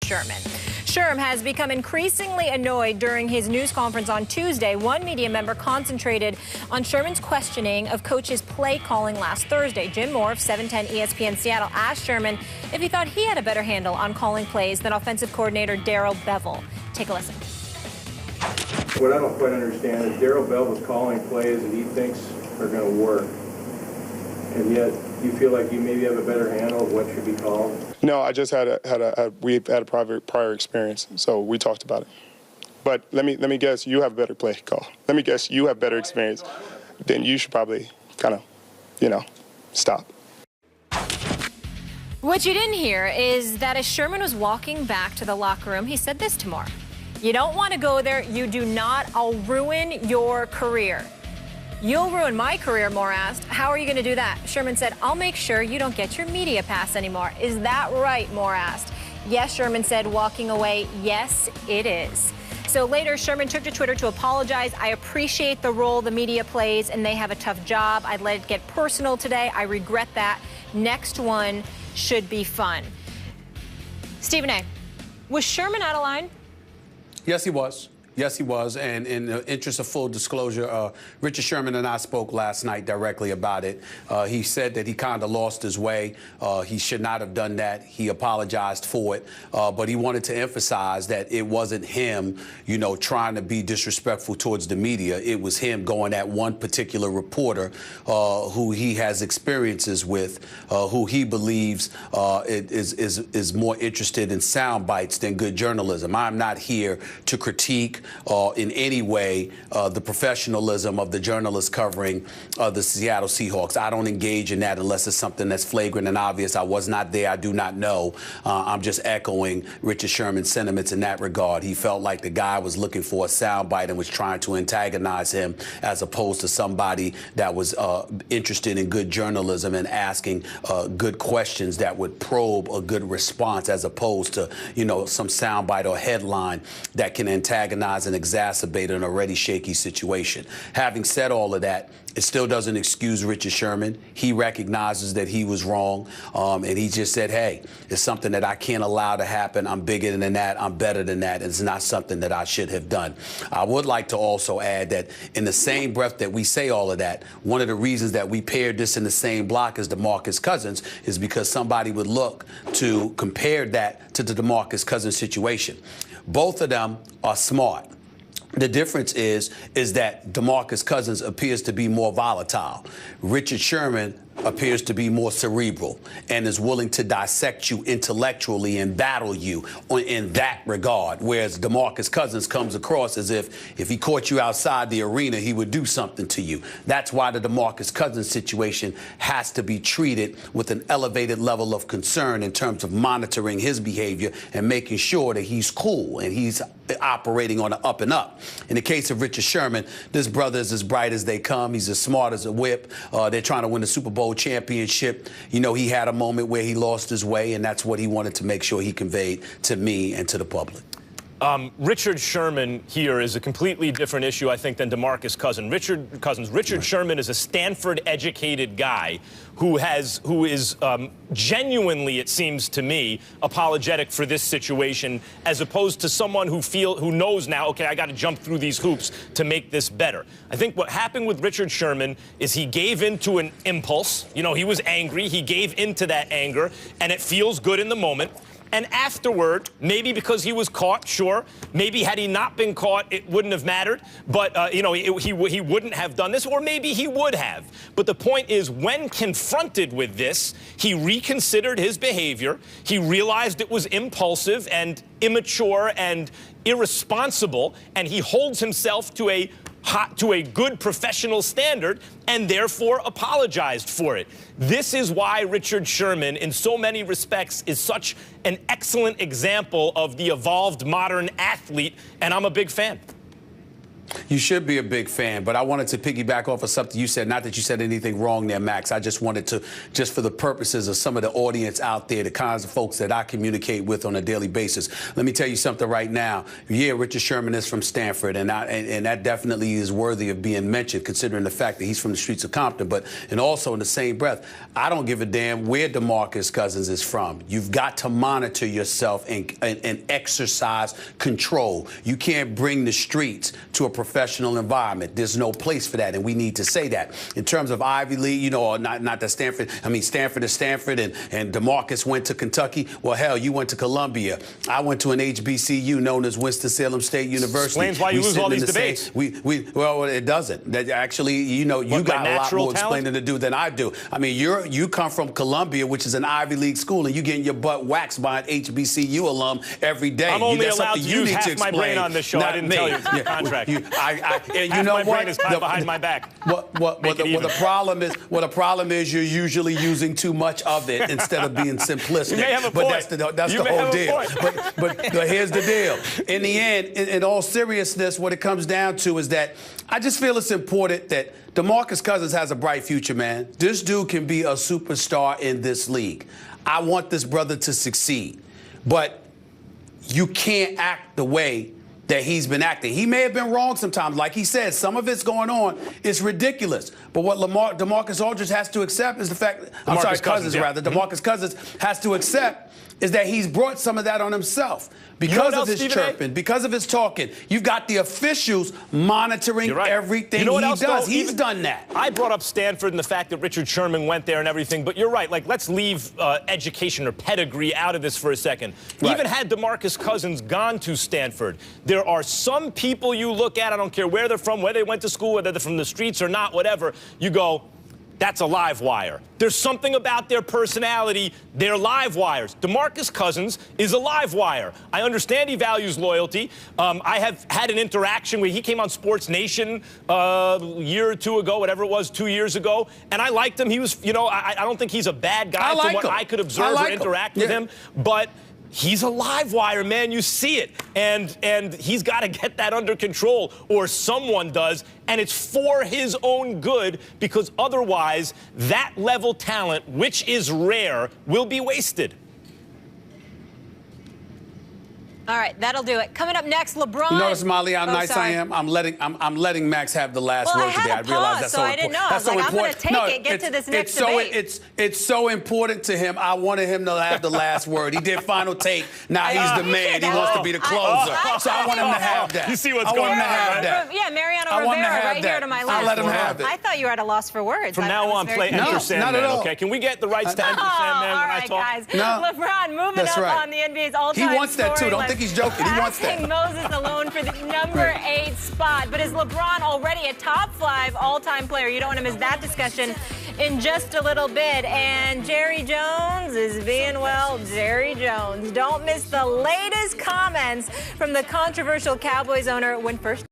Sherman. Sherman has become increasingly annoyed during his news conference on Tuesday. One media member concentrated on Sherman's questioning of coach's play calling last Thursday. Jim Moore of 710 ESPN Seattle asked Sherman if he thought he had a better handle on calling plays than offensive coordinator Darrell Bevell. Take a listen. What I don't quite understand is Darrell Bevell's calling plays that he thinks are going to work, and yet you feel like you maybe have a better handle of what should be called. No, I just we've had a prior experience, so we talked about it. But let me guess, you have a better play call. Let me guess, you have better experience. Then you should probably kind of, stop. What you didn't hear is that as Sherman was walking back to the locker room, he said this to Moore. You don't want to go there. You do not. I'll ruin your career. You'll ruin my career, Moore asked. How are you going to do that? Sherman said, I'll make sure you don't get your media pass anymore. Is that right? Moore asked. Yes, Sherman said, walking away. Yes, it is. So later, Sherman took to Twitter to apologize. I appreciate the role the media plays, and they have a tough job. I let it get personal today. I regret that. Next one should be fun. Stephen A., was Sherman out of line? Yes, he was. Yes, he was. And in the interest of full disclosure, Richard Sherman and I spoke last night directly about it. He said that he kind of lost his way. He should not have done that. He apologized for it. But he wanted to emphasize that it wasn't him, trying to be disrespectful towards the media. It was him going at one particular reporter who he has experiences with, who he believes is more interested in sound bites than good journalism. I'm not here to critique in any way the professionalism of the journalists covering the Seattle Seahawks. I don't engage in that unless it's something that's flagrant and obvious. I was not there. I do not know. I'm just echoing Richard Sherman's sentiments in that regard. He felt like the guy was looking for a soundbite and was trying to antagonize him as opposed to somebody that was interested in good journalism and asking good questions that would probe a good response as opposed to, some soundbite or headline that can antagonize and exacerbate an already shaky situation. Having said all of that, it still doesn't excuse Richard Sherman. He recognizes that he was wrong, and he just said, hey, it's something that I can't allow to happen. I'm bigger than that. I'm better than that. It's not something that I should have done. I would like to also add that in the same breath that we say all of that, one of the reasons that we paired this in the same block as DeMarcus Cousins is because somebody would look to compare that to the DeMarcus Cousins situation. Both of them are smart. The difference is that DeMarcus Cousins appears to be more volatile. Richard Sherman appears to be more cerebral and is willing to dissect you intellectually and battle you in that regard, whereas DeMarcus Cousins comes across as if he caught you outside the arena, he would do something to you. That's why the DeMarcus Cousins situation has to be treated with an elevated level of concern in terms of monitoring his behavior and making sure that he's cool and he's operating on the up and up. In the case of Richard Sherman, this brother is as bright as they come. He's as smart as a whip. They're trying to win the Super Bowl championship. He had a moment where he lost his way, and that's what he wanted to make sure he conveyed to me and to the public. Richard Sherman here is a completely different issue, I think, than DeMarcus Cousins. Richard Sherman is a Stanford-educated guy who is genuinely, it seems to me, apologetic for this situation, as opposed to someone who knows now, okay, I got to jump through these hoops to make this better. I think what happened with Richard Sherman is he gave into an impulse. He was angry. He gave into that anger, and it feels good in the moment. And afterward, maybe because he was caught, sure. Maybe had he not been caught, it wouldn't have mattered. But, he wouldn't have done this, or maybe he would have. But the point is, when confronted with this, he reconsidered his behavior. He realized it was impulsive and immature and irresponsible, and he holds himself to a good professional standard and therefore apologized for it. This is why Richard Sherman, in so many respects, is such an excellent example of the evolved modern athlete, and I'm a big fan. You should be a big fan, but I wanted to piggyback off of something you said. Not that you said anything wrong there, Max. I just wanted to, just for the purposes of some of the audience out there, the kinds of folks that I communicate with on a daily basis. Let me tell you something right now. Yeah, Richard Sherman is from Stanford, and that definitely is worthy of being mentioned, considering the fact that he's from the streets of Compton. And also in the same breath, I don't give a damn where DeMarcus Cousins is from. You've got to monitor yourself and exercise control. You can't bring the streets to a professional environment. There's no place for that, and we need to say that. In terms of Ivy League, you know, not that Stanford, I mean, Stanford is Stanford, and DeMarcus went to Kentucky. Well, hell, you went to Columbia. I went to an HBCU known as Winston-Salem State University. Explains why you lose all these debates. Well, it doesn't. That actually, you know, you got a lot more explaining to do than I do. I mean, you come from Columbia, which is an Ivy League school, and you getting your butt waxed by an HBCU alum every day. I'm only allowed to use half my brain on this show. I didn't tell you. It's in the contract. And you know my brain is tied behind my back. What the problem is you're usually using too much of it instead of being simplistic. You may have a point. But that's the whole deal. But here's the deal. In the end, in all seriousness, what it comes down to is that I just feel it's important that DeMarcus Cousins has a bright future, man. This dude can be a superstar in this league. I want this brother to succeed. But you can't act the way that he's been acting. He may have been wrong sometimes. Like he said, some of it's going on. It's ridiculous. But what DeMarcus Aldridge has to accept is the fact, DeMarcus Cousins has to accept is that he's brought some of that on himself. Because of his chirping, because of his talking, you've got the officials monitoring everything he does. He's done that. I brought up Stanford and the fact that Richard Sherman went there and everything, but you're right. Like, let's leave education or pedigree out of this for a second. Right. Even had DeMarcus Cousins gone to Stanford, there are some people you look at, I don't care where they're from, where they went to school, whether they're from the streets or not, whatever, you go, that's a live wire. There's something about their personality. They're live wires. DeMarcus Cousins is a live wire. I understand he values loyalty. I have had an interaction where he came on Sports Nation a year or two ago, whatever it was, 2 years ago, and I liked him. He was, you know, I don't think he's a bad guy from what I could observe or interact with him, but he's a live wire, man. You see it. And he's got to get that under control, or someone does, and it's for his own good, because otherwise that level talent, which is rare, will be wasted. All right, that'll do it. Coming up next, LeBron. You notice, Molly, how nice I am? I'm letting Max have the last word today. I realize that's so important. I didn't know. I was like, I'm going to take it, get to this next debate. It's so important to him. I wanted him to have the last word. He did Final Take. Now he's the man. He wants to be the closer. So I want him to have that. You see what's going on, right? Yeah, Mariano Rivera right here to my left. I'll let him have it. I thought you were at a loss for words. From now on, play Enter Sandman, okay? Can we get the rights to Enter Sandman when I talk? All right, guys. LeBron moving up on the NBA's all-time He wants that, too. Don't think he's joking. He wants that. Moses alone for the number 8 spot. But is LeBron already a top 5 all-time player? You don't want to miss that discussion in just a little bit. And Jerry Jones is being, well, Jerry Jones. Don't miss the latest comments from the controversial Cowboys owner when first